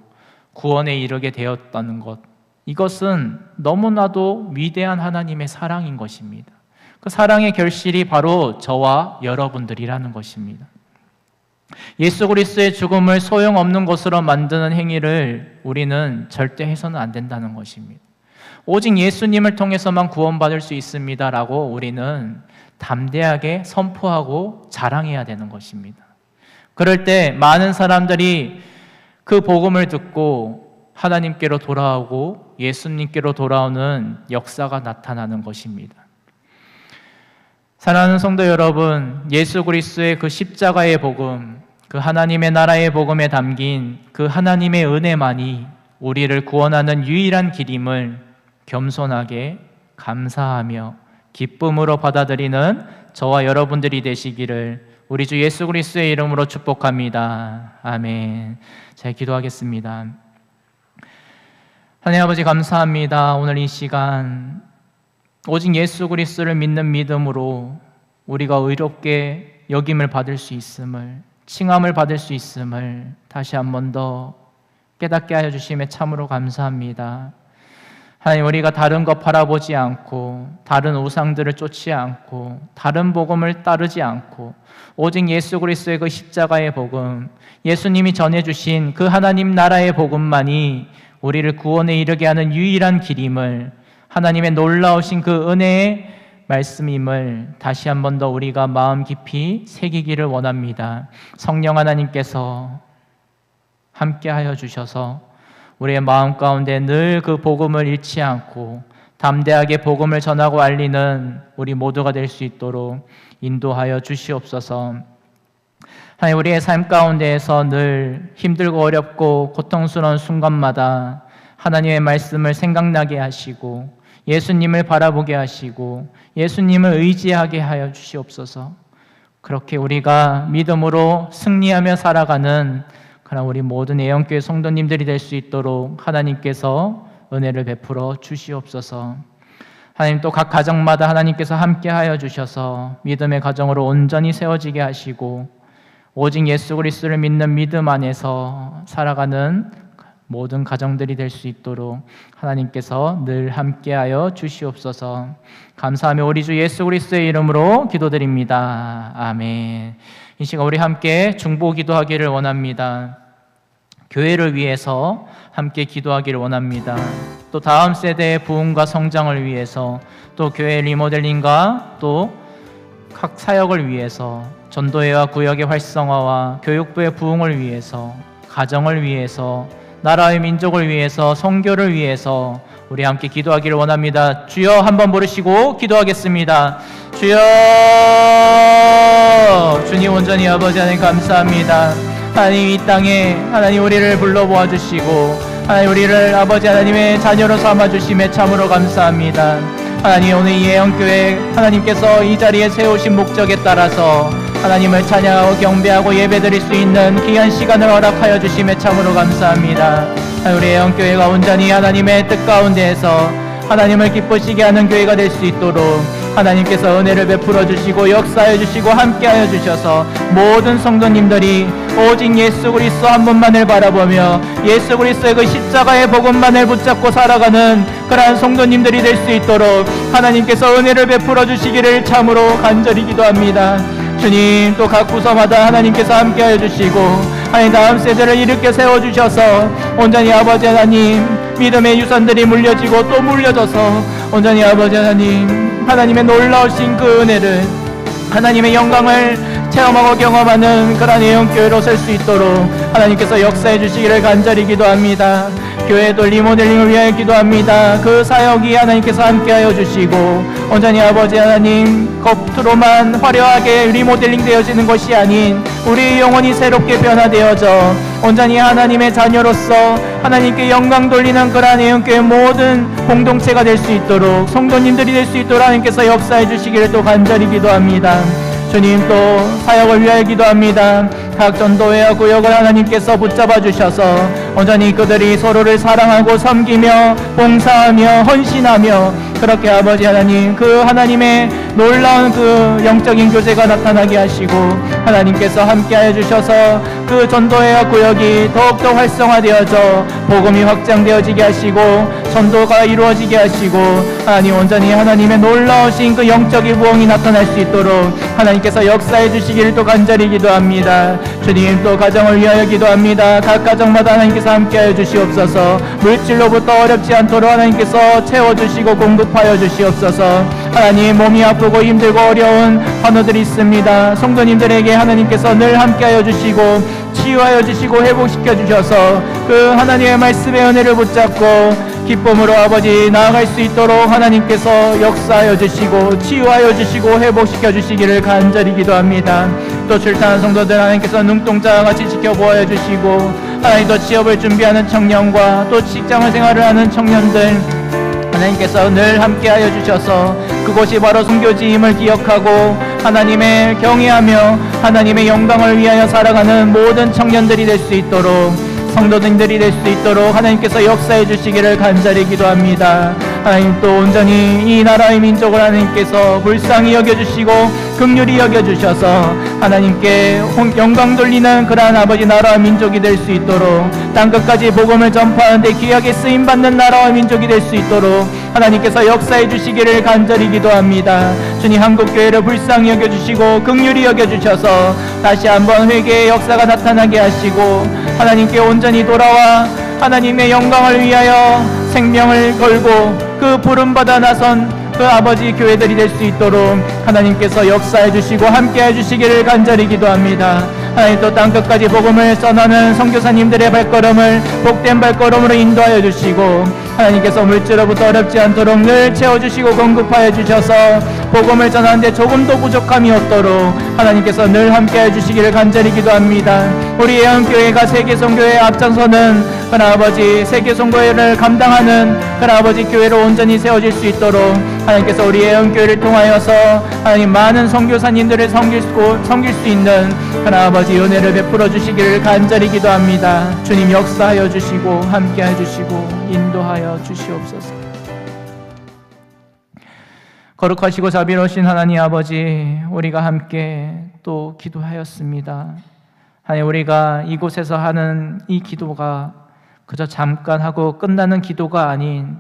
구원에 이르게 되었다는 것, 이것은 너무나도 위대한 하나님의 사랑인 것입니다. 그 사랑의 결실이 바로 저와 여러분들이라는 것입니다. 예수 그리스도의 죽음을 소용없는 것으로 만드는 행위를 우리는 절대 해서는 안 된다는 것입니다. 오직 예수님을 통해서만 구원받을 수 있습니다라고 우리는 담대하게 선포하고 자랑해야 되는 것입니다. 그럴 때 많은 사람들이 그 복음을 듣고 하나님께로 돌아오고 예수님께로 돌아오는 역사가 나타나는 것입니다. 사랑하는 성도 여러분, 예수 그리스도의 그 십자가의 복음, 그 하나님의 나라의 복음에 담긴 그 하나님의 은혜만이 우리를 구원하는 유일한 길임을 겸손하게 감사하며 기쁨으로 받아들이는 저와 여러분들이 되시기를 우리 주 예수 그리스도의 이름으로 축복합니다. 아멘. 잘 기도하겠습니다. 하나님 아버지 감사합니다. 오늘 이 시간 오직 예수 그리스도를 믿는 믿음으로 우리가 의롭게 여김을 받을 수 있음을, 칭함을 받을 수 있음을 다시 한 번 더 깨닫게 하여 주심에 참으로 감사합니다. 하나님, 우리가 다른 것 바라보지 않고 다른 우상들을 쫓지 않고 다른 복음을 따르지 않고 오직 예수 그리스도의 그 십자가의 복음, 예수님이 전해주신 그 하나님 나라의 복음만이 우리를 구원에 이르게 하는 유일한 길임을, 하나님의 놀라우신 그 은혜의 말씀임을 다시 한 번 더 우리가 마음 깊이 새기기를 원합니다. 성령 하나님께서 함께하여 주셔서 우리의 마음 가운데 늘 그 복음을 잃지 않고 담대하게 복음을 전하고 알리는 우리 모두가 될 수 있도록 인도하여 주시옵소서. 하나님, 우리의 삶 가운데에서 늘 힘들고 어렵고 고통스러운 순간마다 하나님의 말씀을 생각나게 하시고 예수님을 바라보게 하시고 예수님을 의지하게 하여 주시옵소서. 그렇게 우리가 믿음으로 승리하며 살아가는 그러나 우리 모든 애영교회 성도님들이 될 수 있도록 하나님께서 은혜를 베풀어 주시옵소서. 하나님, 또 각 가정마다 하나님께서 함께하여 주셔서 믿음의 가정으로 온전히 세워지게 하시고 오직 예수 그리스도를 믿는 믿음 안에서 살아가는 모든 가정들이 될 수 있도록 하나님께서 늘 함께하여 주시옵소서. 감사하며 우리 주 예수 그리스도의 이름으로 기도드립니다. 아멘. 이 시간 우리 함께 중보 기도하기를 원합니다. 교회를 위해서 함께 기도하기를 원합니다. 또 다음 세대의 부흥과 성장을 위해서, 또 교회 리모델링과 또 각 사역을 위해서, 전도회와 구역의 활성화와 교육부의 부흥을 위해서, 가정을 위해서, 나라의 민족을 위해서, 선교를 위해서 우리 함께 기도하기를 원합니다. 주여 한번 부르시고 기도하겠습니다. 주여, 주님 온전히 아버지 하나님 감사합니다. 하나님, 이 땅에 하나님 우리를 불러보아 주시고 하나님 우리를 아버지 하나님의 자녀로 삼아주심에 참으로 감사합니다. 하나님, 오늘 이 예언교회 하나님께서 이 자리에 세우신 목적에 따라서 하나님을 찬양하고 경배하고 예배드릴 수 있는 귀한 시간을 허락하여 주심에 참으로 감사합니다. 우리 예언교회가 온전히 하나님의 뜻 가운데에서 하나님을 기쁘시게 하는 교회가 될 수 있도록 하나님께서 은혜를 베풀어 주시고 역사해 주시고 함께하여 주셔서 모든 성도님들이 오직 예수 그리스도 한 분만을 바라보며 예수 그리스도의 그 십자가의 복음만을 붙잡고 살아가는 그러한 성도님들이 될 수 있도록 하나님께서 은혜를 베풀어 주시기를 참으로 간절히 기도합니다. 주님, 또 각 부서마다 하나님께서 함께하여 주시고 하나님 다음 세대를 일으켜 세워주셔서 온전히 아버지 하나님 믿음의 유산들이 물려지고 또 물려져서 온전히 아버지 하나님의 놀라우신 그 은혜를, 하나님의 영광을 체험하고 경험하는 그런 예언교회로 설 수 있도록 하나님께서 역사해 주시기를 간절히 기도합니다. 교회도 리모델링을 위하여 기도합니다. 그 사역이 하나님께서 함께하여 주시고 온전히 아버지 하나님 겉으로만 화려하게 리모델링 되어지는 것이 아닌 우리 영혼이 새롭게 변화되어져 온전히 하나님의 자녀로서 하나님께 영광 돌리는 그러한 애원교회 모든 공동체가 될 수 있도록 성도님들이 될 수 있도록 하나님께서 역사해 주시기를 또 간절히 기도합니다. 주님, 또 사역을 위하여 기도합니다. 각 전도회와 구역을 하나님께서 붙잡아 주셔서 온전히 그들이 서로를 사랑하고 섬기며 봉사하며 헌신하며 그렇게 아버지 하나님 그 하나님의 놀라운 그 영적인 교제가 나타나게 하시고 하나님께서 함께하여 주셔서 그 전도회와 구역이 더욱더 활성화되어져 복음이 확장되어지게 하시고 전도가 이루어지게 하시고 하나님 온전히 하나님의 놀라우신 그 영적인 부흥이 나타날 수 있도록 하나님께서 역사해 주시기를 또 간절히 기도합니다. 주님, 또 가정을 위하여 기도합니다. 각 가정마다 하나님께서 함께하여 주시옵소서. 물질로부터 어렵지 않도록 하나님께서 채워주시고 공급하여 주시옵소서. 하나님, 몸이 아프고 힘들고 어려운 환우들이 있습니다. 성도님들에게 하나님께서 늘 함께하여 주시고 치유하여 주시고 회복시켜 주셔서 그 하나님의 말씀의 은혜를 붙잡고 기쁨으로 아버지 나아갈 수 있도록 하나님께서 역사하여 주시고 치유하여 주시고 회복시켜 주시기를 간절히 기도합니다. 또 출타한 성도들 하나님께서 눈동자와 같이 지켜보아 주시고 하나님 또 취업을 준비하는 청년과 또 직장을 생활을 하는 청년들 하나님께서 늘 함께하여 주셔서 그곳이 바로 선교지임을 기억하고 하나님의 경외하며 하나님의 영광을 위하여 살아가는 모든 청년들이 될 수 있도록 성도들이 될 수 있도록 하나님께서 역사해 주시기를 간절히 기도합니다. 하나님 또 온전히 이 나라의 민족을 하나님께서 불쌍히 여겨주시고 긍휼히 여겨주셔서 하나님께 영광 돌리는 그러한 아버지 나라와 민족이 될 수 있도록 땅끝까지 복음을 전파하는데 귀하게 쓰임받는 나라와 민족이 될 수 있도록 하나님께서 역사해 주시기를 간절히 기도합니다. 주님, 한국교회를 불쌍히 여겨주시고 긍휼히 여겨주셔서 다시 한번 회개의 역사가 나타나게 하시고 하나님께 온전히 돌아와 하나님의 영광을 위하여 생명을 걸고 그 부름받아 나선 그 아버지 교회들이 될 수 있도록 하나님께서 역사해 주시고 함께해 주시기를 간절히 기도합니다. 하나님 또 땅끝까지 복음을 전하는 선교사님들의 발걸음을 복된 발걸음으로 인도하여 주시고 하나님께서 물질로부터 어렵지 않도록 늘 채워주시고 공급하여 주셔서 복음을 전하는데 조금도 부족함이 없도록 하나님께서 늘 함께해 주시기를 간절히 기도합니다. 우리 애원교회가 세계선교회에 앞장서는 그 아버지 세계선교회를 감당하는 그 아버지 교회로 온전히 세워질 수 있도록 하나님께서 우리 애원교회를 통하여서 하나님 많은 선교사님들을 섬길 수 있는 그 아버지 은혜를 베풀어 주시기를 간절히 기도합니다. 주님, 역사하여 주시고 함께해 주시고 인도하여 주시옵소서. 거룩하시고 자비로우신 하나님 아버지, 우리가 함께 또 기도하였습니다. 하나님, 우리가 이곳에서 하는 이 기도가 그저 잠깐 하고 끝나는 기도가 아닌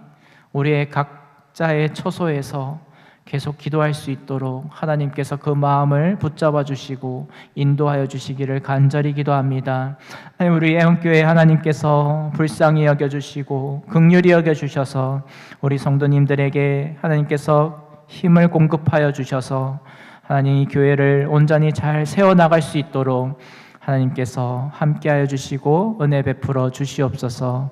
우리의 각자의 처소에서 계속 기도할 수 있도록 하나님께서 그 마음을 붙잡아 주시고 인도하여 주시기를 간절히 기도합니다. 우리 애원교회 하나님께서 불쌍히 여겨주시고 긍휼히 여겨주셔서 우리 성도님들에게 하나님께서 힘을 공급하여 주셔서 하나님 이 교회를 온전히 잘 세워나갈 수 있도록 하나님께서 함께하여 주시고 은혜 베풀어 주시옵소서.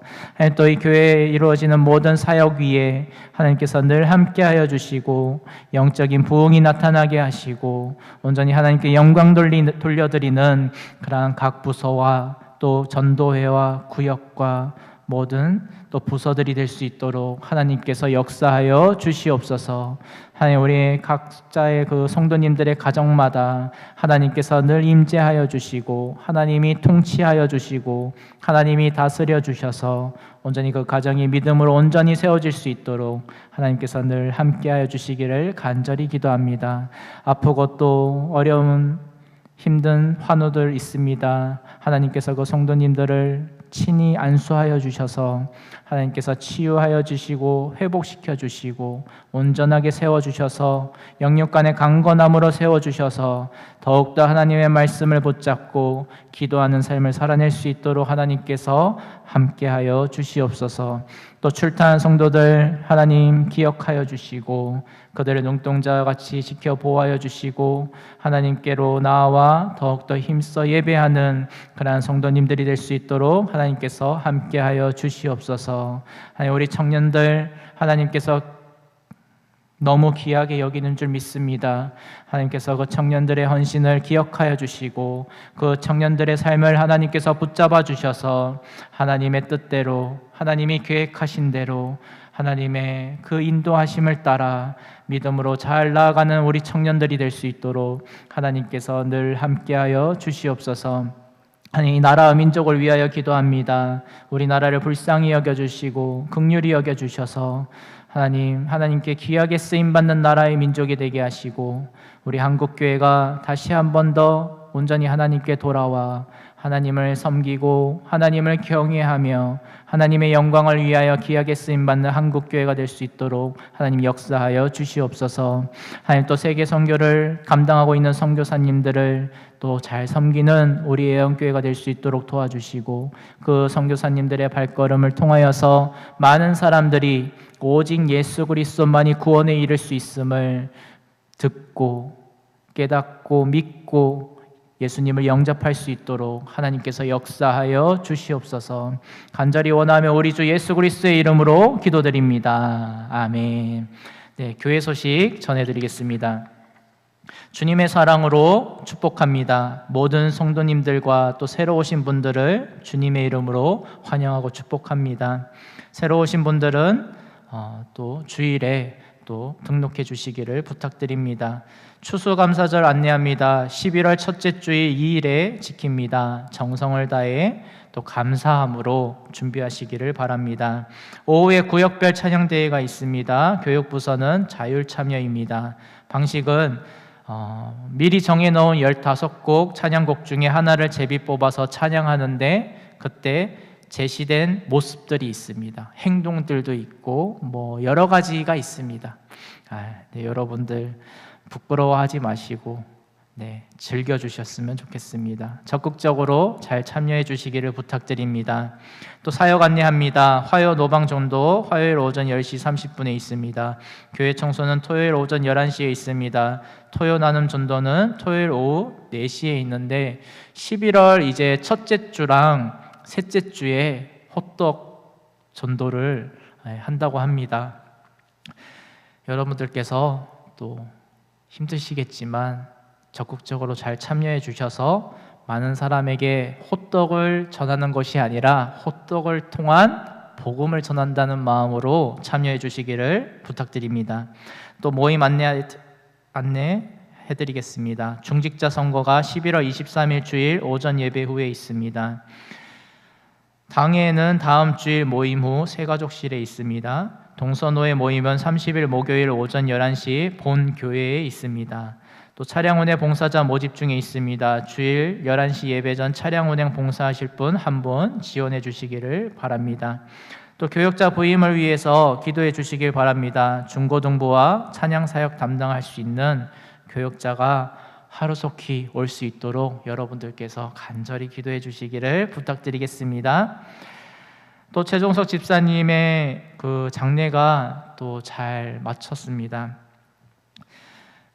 또 이 교회에 이루어지는 모든 사역 위에 하나님께서 늘 함께하여 주시고 영적인 부흥이 나타나게 하시고 온전히 하나님께 영광 돌려드리는 그러한 각 부서와 또 전도회와 구역과 모든 또 부서들이 될 수 있도록 하나님께서 역사하여 주시옵소서. 하나님, 우리 각자의 그 성도님들의 가정마다 하나님께서 늘 임재하여 주시고 하나님이 통치하여 주시고 하나님이 다스려 주셔서 온전히 그 가정이 믿음으로 온전히 세워질 수 있도록 하나님께서 늘 함께하여 주시기를 간절히 기도합니다. 아프고 또 어려운 힘든 환우들 있습니다. 하나님께서 그 성도님들을 친히 안수하여 주셔서 하나님께서 치유하여 주시고 회복시켜 주시고 온전하게 세워주셔서 영육간의 강건함으로 세워주셔서 더욱더 하나님의 말씀을 붙잡고 기도하는 삶을 살아낼 수 있도록 하나님께서 함께하여 주시옵소서. 또 출타한 성도들 하나님 기억하여 주시고 그들의 눈동자와 같이 지켜 보호하여 주시고 하나님께로 나아와 더욱더 힘써 예배하는 그러한 성도님들이 될 수 있도록 하나님께서 함께하여 주시옵소서. 하나님, 우리 청년들 하나님께서 너무 귀하게 여기는 줄 믿습니다. 하나님께서 그 청년들의 헌신을 기억하여 주시고 그 청년들의 삶을 하나님께서 붙잡아 주셔서 하나님의 뜻대로, 하나님이 계획하신 대로 하나님의 그 인도하심을 따라 믿음으로 잘 나아가는 우리 청년들이 될 수 있도록 하나님께서 늘 함께하여 주시옵소서. 하나님, 이 나라와 민족을 위하여 기도합니다. 우리나라를 불쌍히 여겨주시고 긍휼히 여겨주셔서 하나님께 귀하게 쓰임받는 나라의 민족이 되게 하시고 우리 한국교회가 다시 한 번 더 온전히 하나님께 돌아와 하나님을 섬기고 하나님을 경외하며 하나님의 영광을 위하여 귀하게 쓰임받는 한국교회가 될 수 있도록 하나님 역사하여 주시옵소서. 하나님, 또 세계 선교를 감당하고 있는 선교사님들을 또 잘 섬기는 우리 애영교회가 될 수 있도록 도와주시고 그 선교사님들의 발걸음을 통하여서 많은 사람들이 오직 예수 그리스도만이 구원에 이를 수 있음을 듣고 깨닫고 믿고 예수님을 영접할 수 있도록 하나님께서 역사하여 주시옵소서. 간절히 원하며 우리 주 예수 그리스도의 이름으로 기도드립니다. 아멘. 네, 교회 소식 전해드리겠습니다. 주님의 사랑으로 축복합니다. 모든 성도님들과 또 새로 오신 분들을 주님의 이름으로 환영하고 축복합니다. 새로 오신 분들은 또 주일에 또 등록해 주시기를 부탁드립니다. 추수감사절 안내합니다. 11월 첫째 주일 2일에 지킵니다. 정성을 다해 또 감사함으로 준비하시기를 바랍니다. 오후에 구역별 찬양대회가 있습니다. 교육부서는 자율참여입니다. 방식은 미리 정해놓은 15곡 찬양곡 중에 하나를 제비 뽑아서 찬양하는데 그때 제시된 모습들이 있습니다. 행동들도 있고 여러 가지가 있습니다. 네, 여러분들 부끄러워하지 마시고 즐겨주셨으면 좋겠습니다. 적극적으로 잘 참여해 주시기를 부탁드립니다. 또 사역 안내합니다. 화요 노방전도 화요일 오전 10시 30분에 있습니다. 교회 청소는 토요일 오전 11시에 있습니다. 토요 나눔 전도는 토요일 오후 4시에 있는데 11월 이제 첫째 주랑 셋째 주에 호떡 전도를 한다고 합니다. 여러분들께서 또 힘드시겠지만 적극적으로 잘 참여해 주셔서 많은 사람에게 호떡을 전하는 것이 아니라 호떡을 통한 복음을 전한다는 마음으로 참여해 주시기를 부탁드립니다. 또 모임 안내해드리겠습니다. 중직자 선거가 11월 23일 주일 오전 예배 후에 있습니다. 당회는 다음 주일 모임 후 새가족실에 있습니다. 동서노예 모임은 30일 목요일 오전 11시 본 교회에 있습니다. 또 차량운행 봉사자 모집 중에 있습니다. 주일 11시 예배 전 차량운행 봉사하실 분 한 분 지원해 주시기를 바랍니다. 또 교역자 부임을 위해서 기도해 주시길 바랍니다. 중고등부와 찬양사역 담당할 수 있는 교역자가 하루속히 올 수 있도록 여러분들께서 간절히 기도해 주시기를 부탁드리겠습니다. 또 최종석 집사님의 그 장례가 또 잘 마쳤습니다.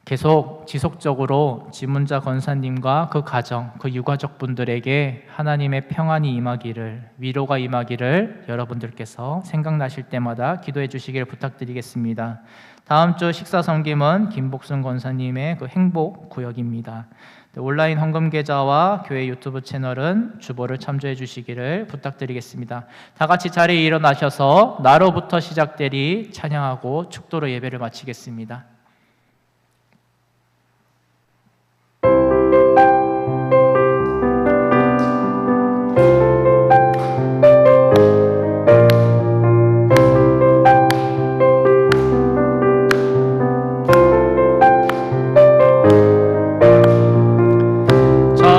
계속 지속적으로 지문자 권사님과 그 가정, 그 유가족 분들에게 하나님의 평안이 임하기를, 위로가 임하기를 여러분들께서 생각나실 때마다 기도해 주시길 부탁드리겠습니다. 다음 주 식사 섬김은 김복순 권사님의 그 행복 구역입니다. 온라인 헌금 계좌와 교회 유튜브 채널은 주보를 참조해 주시기를 부탁드리겠습니다. 다 같이 자리에 일어나셔서 나로부터 시작되리 찬양하고 축도로 예배를 마치겠습니다.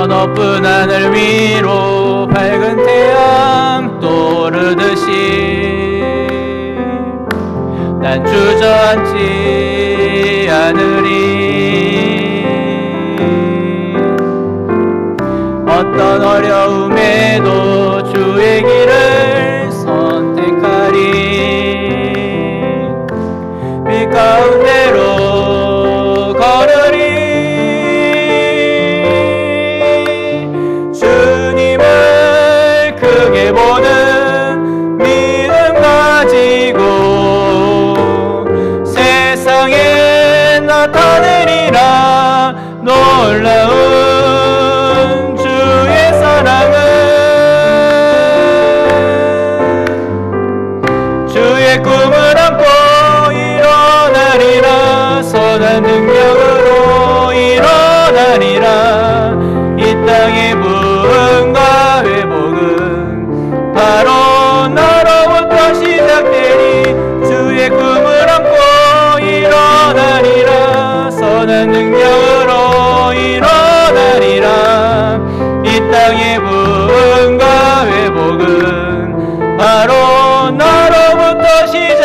높은 하늘 위로 밝은 태양 떠오르듯이 난 주저앉지 않으리. 어떤 어려움에도 주의 길을 선택하리.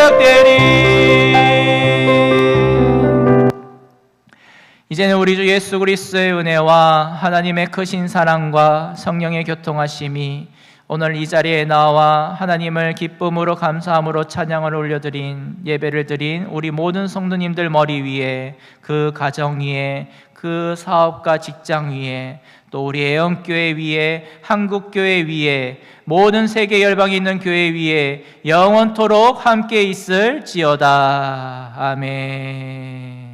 시작되리. 이제는 우리 주 예수 그리스도의 은혜와 하나님의 크신 사랑과 성령의 교통하심이 오늘 이 자리에 나와 하나님을 기쁨으로 감사함으로 찬양을 올려드린 예배를 드린 우리 모든 성도님들 머리 위에, 그 가정 위에, 그 사업과 직장 위에, 또 우리 애원교회 위에, 한국교회 위에, 모든 세계 열방에 있는 교회 위에 영원토록 함께 있을지어다. 아멘.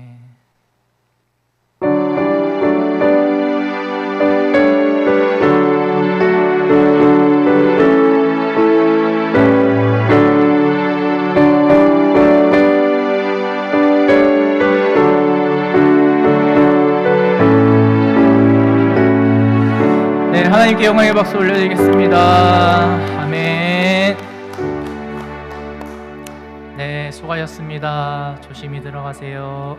하나님께 영광의 박수 올려드리겠습니다. 아멘. 네, 수고하셨습니다. 조심히 들어가세요.